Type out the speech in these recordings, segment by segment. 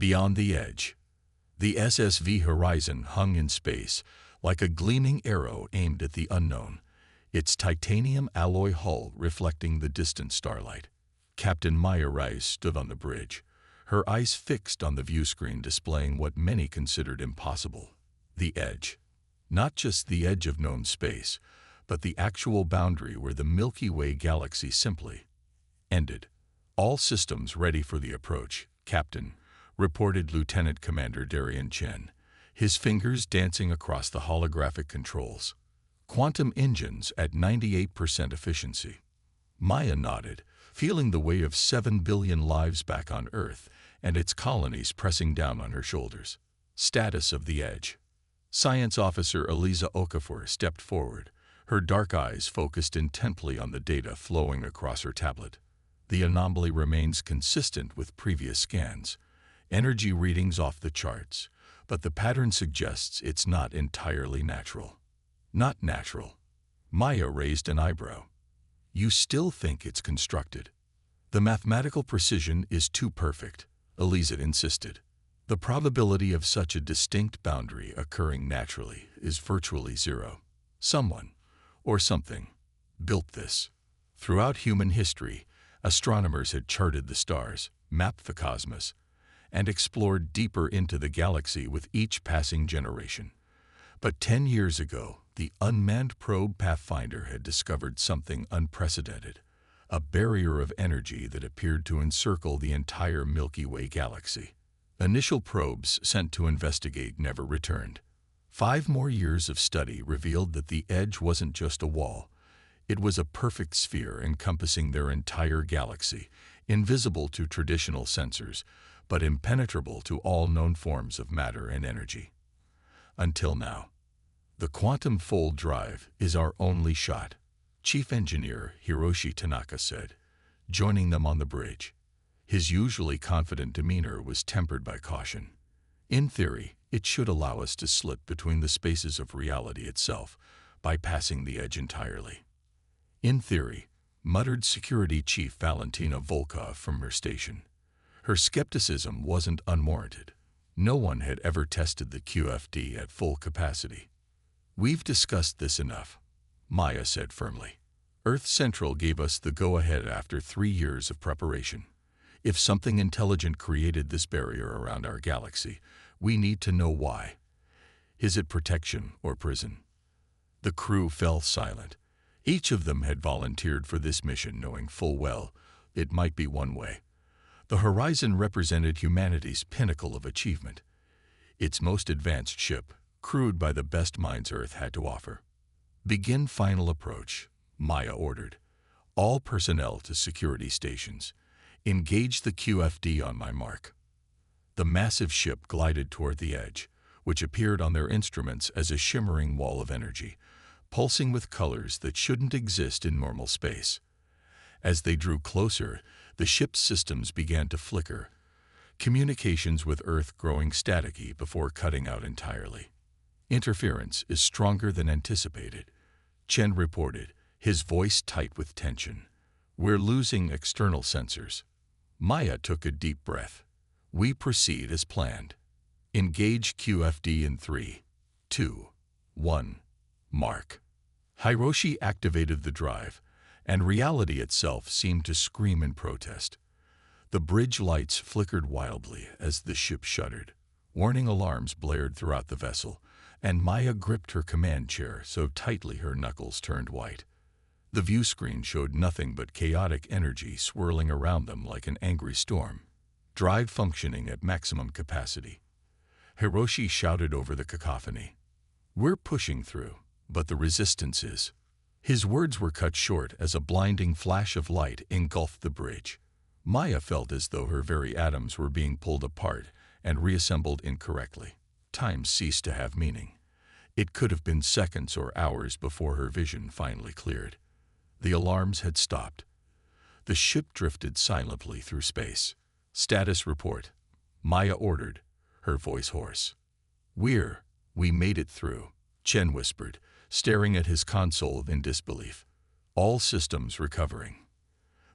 Beyond the edge, the SSV Horizon hung in space like a gleaming arrow aimed at the unknown, its titanium alloy hull reflecting the distant starlight. Captain Maya Rice stood on the bridge, her eyes fixed on the viewscreen displaying what many considered impossible: the edge. Not just the edge of known space, but the actual boundary where the Milky Way galaxy simply ended. "All systems ready for the approach, Captain," reported Lieutenant Commander Darian Chen, his fingers dancing across the holographic controls. "Quantum engines at 98% efficiency." Maya nodded, feeling the weight of 7 billion lives back on Earth and its colonies pressing down on her shoulders. Status of the edge. Science Officer Eliza Okafor stepped forward, her dark eyes focused intently on the data flowing across her tablet. The anomaly remains consistent with previous scans. Energy readings off the charts, but the pattern suggests it's not entirely natural. Not natural. Maya raised an eyebrow. "You still think it's constructed?" "The mathematical precision is too perfect," Eliza insisted. "The probability of such a distinct boundary occurring naturally is virtually zero. Someone, or something, built this." Throughout human history, astronomers had charted the stars, mapped the cosmos, and explored deeper into the galaxy with each passing generation. But 10 years ago, the unmanned probe Pathfinder had discovered something unprecedented: a barrier of energy that appeared to encircle the entire Milky Way galaxy. Initial probes sent to investigate never returned. 5 more years of study revealed that the edge wasn't just a wall. It was a perfect sphere encompassing their entire galaxy, invisible to traditional sensors, but impenetrable to all known forms of matter and energy. Until now. "The quantum fold drive is our only shot," Chief Engineer Hiroshi Tanaka said, joining them on the bridge. His usually confident demeanor was tempered by caution. "In theory, it should allow us to slip between the spaces of reality itself, bypassing the edge entirely." "In theory," muttered Security Chief Valentina Volkov from her station. Her skepticism wasn't unwarranted. No one had ever tested the QFD at full capacity. "We've discussed this enough," Maya said firmly. "Earth Central gave us the go-ahead after 3 years of preparation. If something intelligent created this barrier around our galaxy, we need to know why. Is it protection or prison?" The crew fell silent. Each of them had volunteered for this mission knowing full well it might be one way. The Horizon represented humanity's pinnacle of achievement. Its most advanced ship, crewed by the best minds Earth had to offer. "Begin final approach," Maya ordered. "All personnel to security stations. Engage the QFD on my mark." The massive ship glided toward the edge, which appeared on their instruments as a shimmering wall of energy, pulsing with colors that shouldn't exist in normal space. As they drew closer, the ship's systems began to flicker, communications with Earth growing staticky before cutting out entirely. "Interference is stronger than anticipated," Chen reported, his voice tight with tension. "We're losing external sensors." Maya took a deep breath. "We proceed as planned. Engage QFD in 3, 2, 1, mark." Hiroshi activated the drive, and reality itself seemed to scream in protest. The bridge lights flickered wildly as the ship shuddered. Warning alarms blared throughout the vessel, and Maya gripped her command chair so tightly her knuckles turned white. The view screen showed nothing but chaotic energy swirling around them like an angry storm. "Drive functioning at maximum capacity." Hiroshi shouted over the cacophony. "We're pushing through, but the resistance is." His words were cut short as a blinding flash of light engulfed the bridge. Maya felt as though her very atoms were being pulled apart and reassembled incorrectly. Time ceased to have meaning. It could have been seconds or hours before her vision finally cleared. The alarms had stopped. The ship drifted silently through space. "Status report," Maya ordered, her voice hoarse. We made it through," Chen whispered, staring at his console in disbelief. "All systems recovering."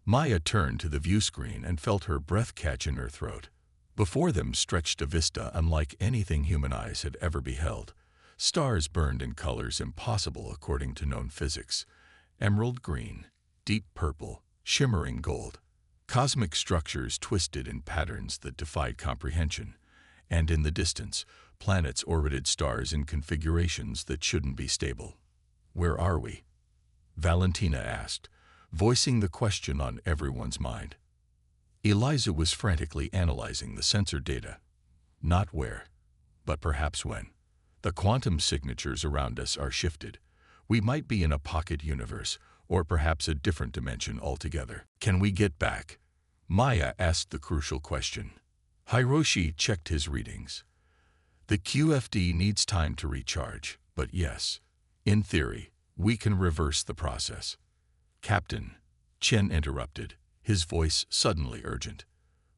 Maya turned to the view screen and felt her breath catch in her throat. Before them stretched a vista unlike anything human eyes had ever beheld. Stars burned in colors impossible according to known physics: emerald green, deep purple, shimmering gold. Cosmic structures twisted in patterns that defied comprehension, and in the distance, planets orbited stars in configurations that shouldn't be stable. "Where are we?" Valentina asked, voicing the question on everyone's mind. Eliza was frantically analyzing the sensor data. Not where, but perhaps when. The quantum signatures around us are shifted. We might be in a pocket universe, or perhaps a different dimension altogether. Can we get back? Maya asked the crucial question. Hiroshi checked his readings. The QFD needs time to recharge, but yes, in theory, we can reverse the process. Captain, Chen interrupted, his voice suddenly urgent.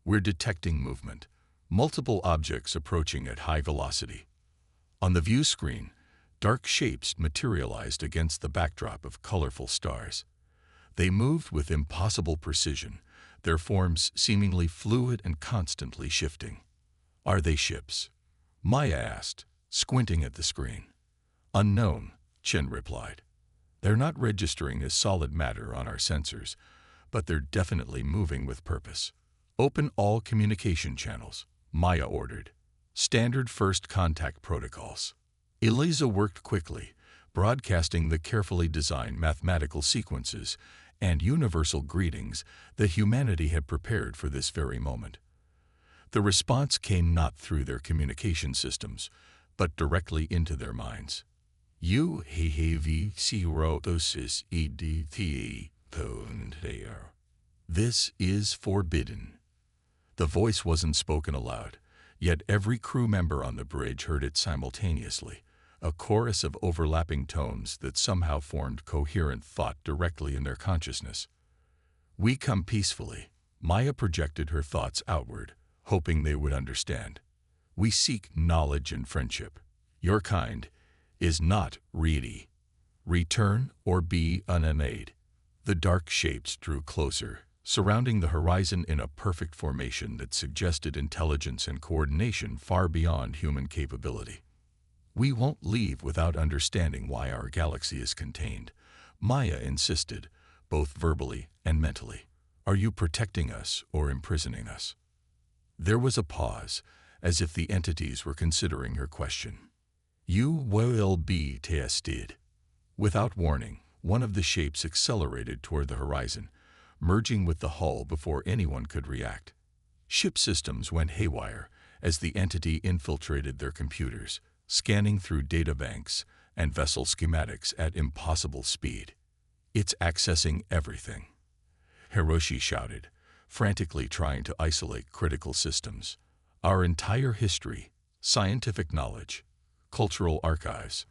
We're detecting movement, multiple objects approaching at high velocity. On the view screen, dark shapes materialized against the backdrop of colorful stars. They moved with impossible precision, their forms seemingly fluid and constantly shifting. Are they ships? Maya asked, squinting at the screen. Unknown, Chen replied. They're not registering as solid matter on our sensors, but they're definitely moving with purpose. Open all communication channels, Maya ordered. Standard first contact protocols. Eliza worked quickly, broadcasting the carefully designed mathematical sequences and universal greetings that humanity had prepared for this very moment. The response came not through their communication systems, but directly into their minds. You hehevi sirotosis edte there. This is forbidden. The voice wasn't spoken aloud, yet every crew member on the bridge heard it simultaneously, a chorus of overlapping tones that somehow formed coherent thought directly in their consciousness. We come peacefully. Maya projected her thoughts outward, hoping they would understand. We seek knowledge and friendship. Your kind is not ready. Return or be unmade. The dark shapes drew closer, surrounding the horizon in a perfect formation that suggested intelligence and coordination far beyond human capability. We won't leave without understanding why our galaxy is contained, Maya insisted, both verbally and mentally. Are you protecting us or imprisoning us? There was a pause, as if the entities were considering her question. You will be tested. Without warning, one of the shapes accelerated toward the horizon, merging with the hull before anyone could react. Ship systems went haywire as the entity infiltrated their computers, scanning through databanks and vessel schematics at impossible speed. It's accessing everything, Hiroshi shouted, frantically trying to isolate critical systems. Our entire history, scientific knowledge, cultural archives.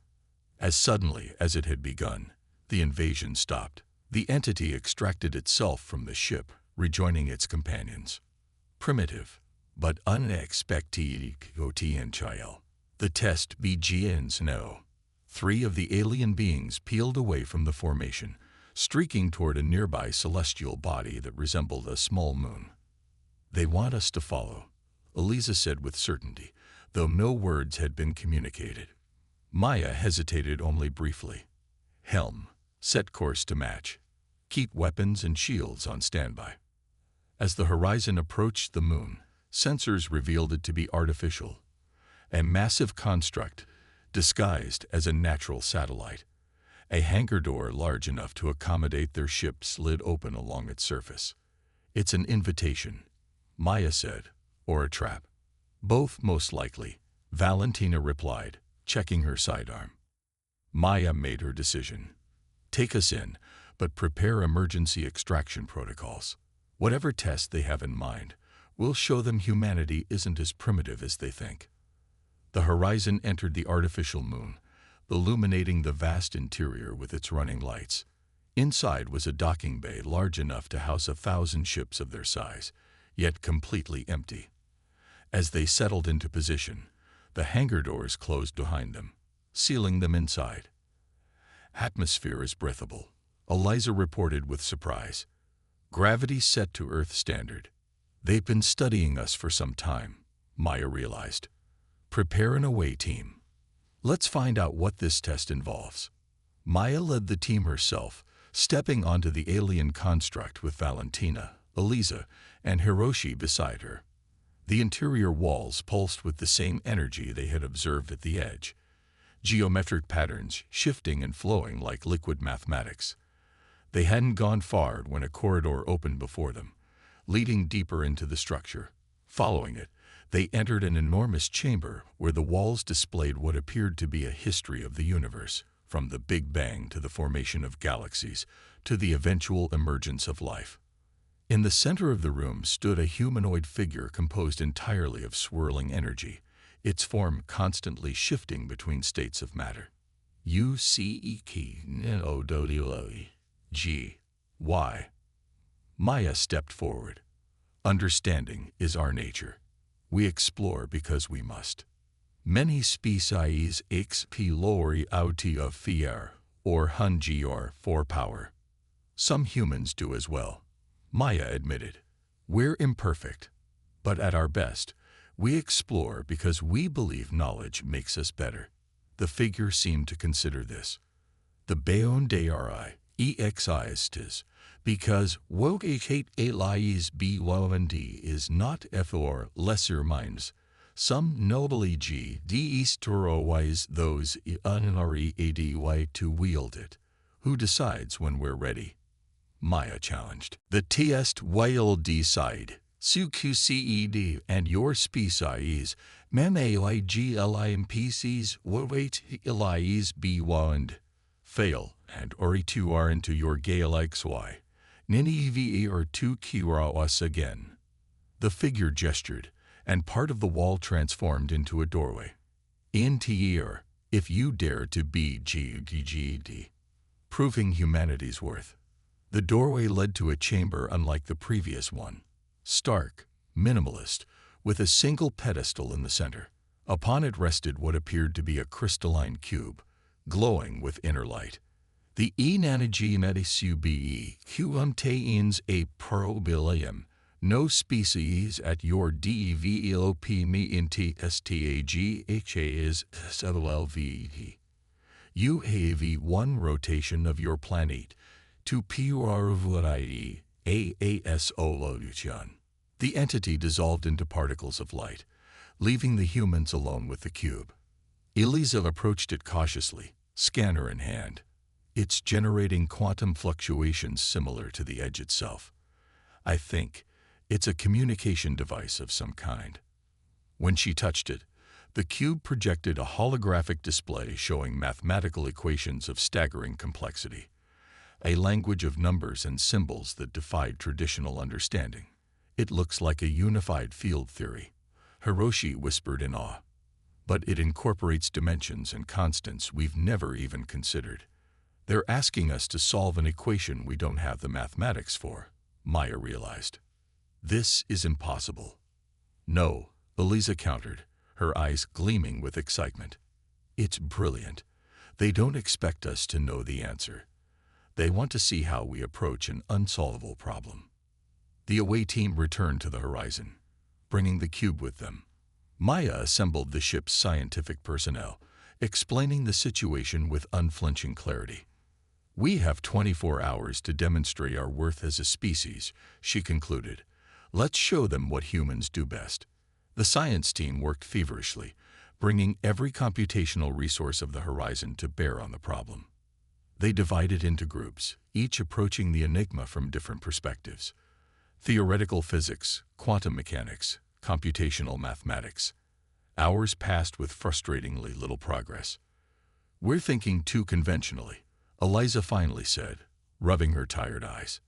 As suddenly as it had begun, the invasion stopped. The entity extracted itself from the ship, rejoining its companions. Primitive, but unexpected. The test begins now. 3 of the alien beings peeled away from the formation, streaking toward a nearby celestial body that resembled a small moon. They want us to follow, Eliza said with certainty, though no words had been communicated. Maya hesitated only briefly. Helm, set course to match. Keep weapons and shields on standby. As the horizon approached the moon, sensors revealed it to be artificial, a massive construct disguised as a natural satellite. A hangar door large enough to accommodate their ship slid open along its surface. It's an invitation, Maya said, or a trap. Both most likely, Valentina replied, checking her sidearm. Maya made her decision. Take us in, but prepare emergency extraction protocols. Whatever test they have in mind, we'll show them humanity isn't as primitive as they think. The horizon entered the artificial moon, illuminating the vast interior with its running lights. Inside was a docking bay large enough to house 1,000 ships of their size, yet completely empty. As they settled into position, the hangar doors closed behind them, sealing them inside. Atmosphere is breathable, Eliza reported with surprise. Gravity set to Earth standard. They've been studying us for some time, Maya realized. Prepare an away team. Let's find out what this test involves. Maya led the team herself, stepping onto the alien construct with Valentina, Eliza, and Hiroshi beside her. The interior walls pulsed with the same energy they had observed at the edge, geometric patterns shifting and flowing like liquid mathematics. They hadn't gone far when a corridor opened before them, leading deeper into the structure. Following it, they entered an enormous chamber where the walls displayed what appeared to be a history of the universe, from the Big Bang to the formation of galaxies to the eventual emergence of life. In the center of the room stood a humanoid figure composed entirely of swirling energy, its form constantly shifting between states of matter. HFY. Maya stepped forward. Understanding is our nature. We explore because we must. Many species explore out of fear or hunger for power. Some humans do as well, Maya admitted. We're imperfect, but at our best, we explore because we believe knowledge makes us better. The figure seemed to consider this. The boundless exists because what is beyond is not for lesser minds. Some nobly destroys those unready to wield it. Who decides when we're ready? Maya challenged. The test will decide. CQCED and your species, MAIGLIMPCs, wait is beyond. Fail, and Ori2R into your GLXY. Nini or 2 us again. The figure gestured, and part of the wall transformed into a doorway. Intier, if you dare to be GGD. Proving humanity's worth. The doorway led to a chamber unlike the previous one. Stark, minimalist, with a single pedestal in the center. Upon it rested what appeared to be a crystalline cube, glowing with inner light. The energy medisube contains a probilium. No species at your develop me into stagha is SLV. You have one rotation of your planet to pure variety AASolution. The entity dissolved into particles of light, leaving the humans alone with the cube. Eliza approached it cautiously, scanner in hand. It's generating quantum fluctuations similar to the edge itself. I think it's a communication device of some kind. When she touched it, the cube projected a holographic display showing mathematical equations of staggering complexity, a language of numbers and symbols that defied traditional understanding. It looks like a unified field theory, Hiroshi whispered in awe. But it incorporates dimensions and constants we've never even considered. They're asking us to solve an equation we don't have the mathematics for, Maya realized. This is impossible. No, Eliza countered, her eyes gleaming with excitement. It's brilliant. They don't expect us to know the answer. They want to see how we approach an unsolvable problem. The away team returned to the horizon, bringing the cube with them. Maya assembled the ship's scientific personnel, explaining the situation with unflinching clarity. We have 24 hours to demonstrate our worth as a species, she concluded. Let's show them what humans do best. The science team worked feverishly, bringing every computational resource of the horizon to bear on the problem. They divided into groups, each approaching the enigma from different perspectives. Theoretical physics, quantum mechanics, computational mathematics. Hours passed with frustratingly little progress. We're thinking too conventionally, Eliza finally said, rubbing her tired eyes.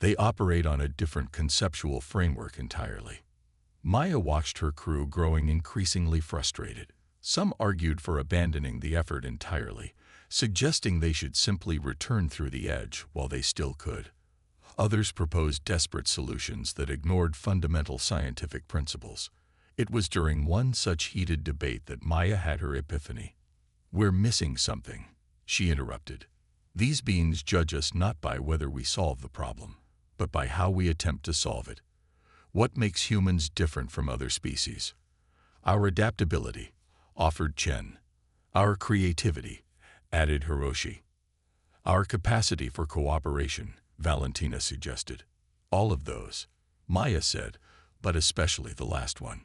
They operate on a different conceptual framework entirely. Maya watched her crew growing increasingly frustrated. Some argued for abandoning the effort entirely, suggesting they should simply return through the edge while they still could. Others proposed desperate solutions that ignored fundamental scientific principles. It was during one such heated debate that Maya had her epiphany. We're missing something, she interrupted. These beings judge us not by whether we solve the problem, but by how we attempt to solve it. What makes humans different from other species? Our adaptability, offered Chen. Our creativity, added Hiroshi. Our capacity for cooperation, Valentina suggested. All of those, Maya said, but especially the last one.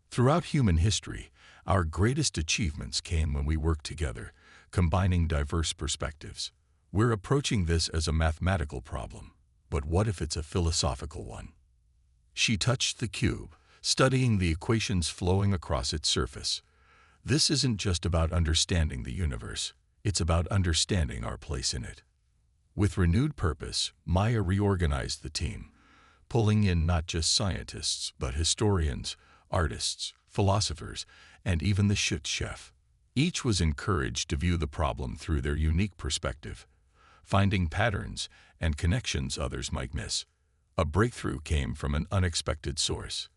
Throughout human history, our greatest achievements came when we worked together, combining diverse perspectives. We're approaching this as a mathematical problem, but what if it's a philosophical one? She touched the cube, studying the equations flowing across its surface. This isn't just about understanding the universe, it's about understanding our place in it. With renewed purpose, Maya reorganized the team, pulling in not just scientists, but historians, artists, philosophers, and even the shit chef. Each was encouraged to view the problem through their unique perspective, finding patterns and connections others might miss. A breakthrough came from an unexpected source.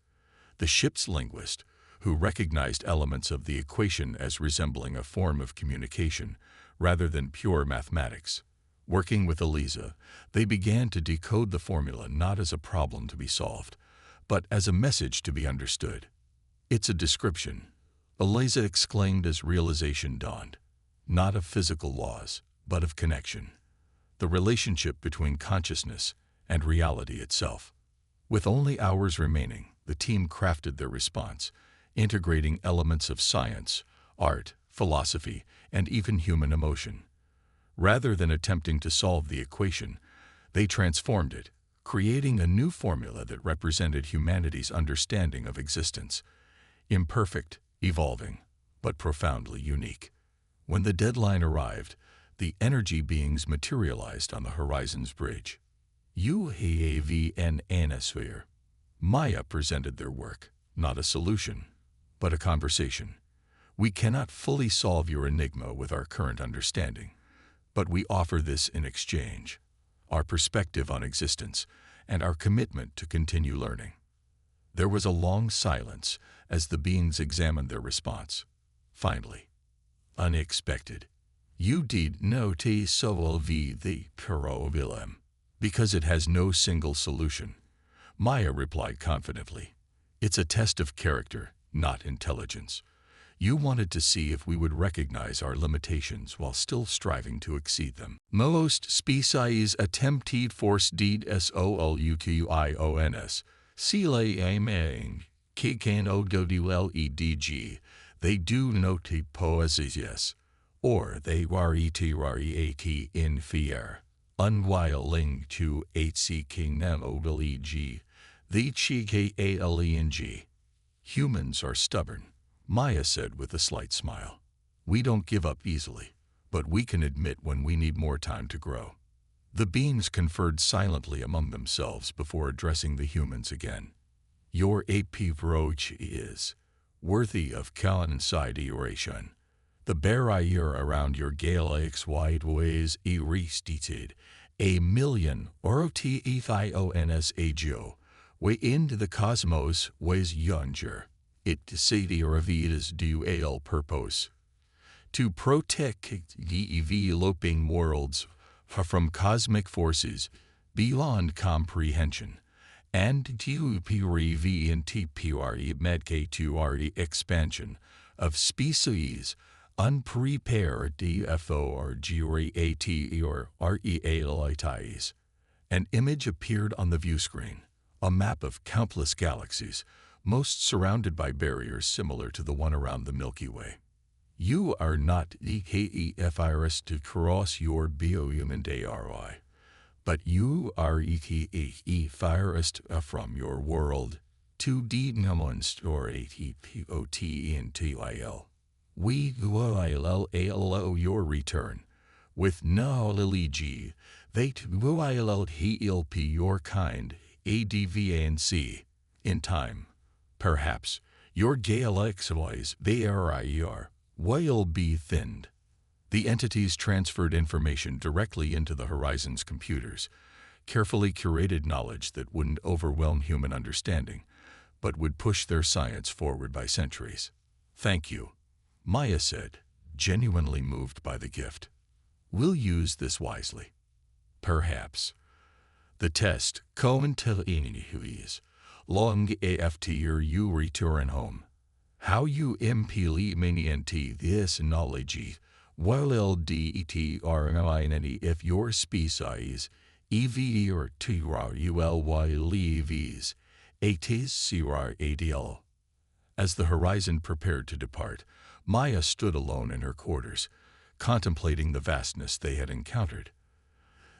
The ship's linguist, who recognized elements of the equation as resembling a form of communication rather than pure mathematics. Working with Eliza, they began to decode the formula not as a problem to be solved, but as a message to be understood. It's a description, Eliza exclaimed as realization dawned. Not of physical laws, but of connection. The relationship between consciousness and reality itself. With only hours remaining, the team crafted their response, integrating elements of science, art, philosophy, and even human emotion. Rather than attempting to solve the equation, they transformed it, creating a new formula that represented humanity's understanding of existence. Imperfect, evolving, but profoundly unique. When the deadline arrived, the energy beings materialized on the horizon's bridge. UAV Anosphere. Maya presented their work, not a solution, but a conversation. We cannot fully solve your enigma with our current understanding, but we offer this in exchange, our perspective on existence and our commitment to continue learning. There was a long silence as the beings examined their response. Finally, unexpected. You did not solve the problem, because it has no single solution, Maya replied confidently. It's a test of character, not intelligence. You wanted to see if we would recognize our limitations while still striving to exceed them. Most species attempted force deed solutions, CLAMing, KKNOWLEDG, they do not poesies, or they variat in fear, unwilling to HCKNOWLEG, the CKALENG. Humans are stubborn, Maya said with a slight smile. We don't give up easily, but we can admit when we need more time to grow. The beings conferred silently among themselves before addressing the humans again. Your approach is worthy of consideration. The barrier around your Galactic's wide ways erased a million orotethiones ago, way into the cosmos was younger. It is dual purpose. To protect the developing worlds from cosmic forces beyond comprehension, and to prevent medcare expansion of species unprepared for realities. An image appeared on the view screen, a map of countless galaxies, most surrounded by barriers similar to the one around the Milky Way. You are not the HFY to cross your biohuman DRY, but you are HFY from your world to demonstrate POTNTIL. We will your return. With knowledge, that will help your kind, ADVANC, in time. Perhaps your galaxies barrier will be thinned. The entities transferred information directly into the Horizon's computers, carefully curated knowledge that wouldn't overwhelm human understanding, but would push their science forward by centuries. Thank you, Maya said, genuinely moved by the gift. We'll use this wisely. Perhaps. The test, long after you return home. How you implement this knowledge while determining if your species, EV or TRULY leaves, it is ideal. As the horizon prepared to depart, Maya stood alone in her quarters, contemplating the vastness they had encountered.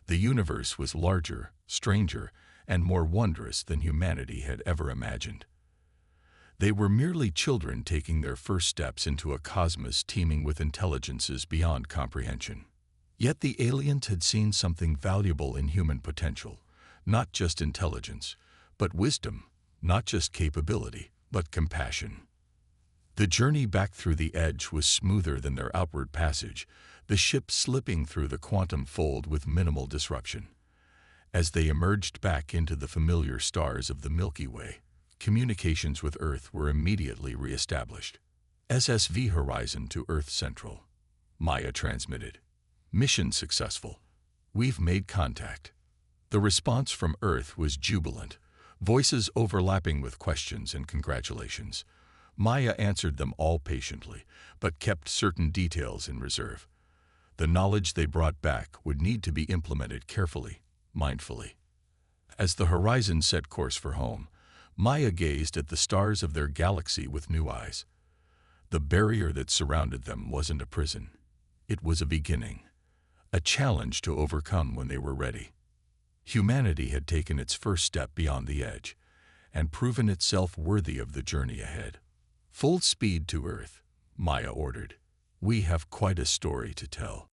The universe was larger, stranger, and more wondrous than humanity had ever imagined. They were merely children taking their first steps into a cosmos teeming with intelligences beyond comprehension. Yet the aliens had seen something valuable in human potential, not just intelligence, but wisdom, not just capability, but compassion. The journey back through the edge was smoother than their outward passage, the ship slipping through the quantum fold with minimal disruption. As they emerged back into the familiar stars of the Milky Way, communications with Earth were immediately re-established. SSV Horizon to Earth Central. Maya transmitted. Mission successful. We've made contact. The response from Earth was jubilant, voices overlapping with questions and congratulations. Maya answered them all patiently, but kept certain details in reserve. The knowledge they brought back would need to be implemented carefully, mindfully. As the horizon set course for home, Maya gazed at the stars of their galaxy with new eyes. The barrier that surrounded them wasn't a prison. It was a beginning, a challenge to overcome when they were ready. Humanity had taken its first step beyond the edge and proven itself worthy of the journey ahead. Full speed to Earth, Maya ordered. We have quite a story to tell.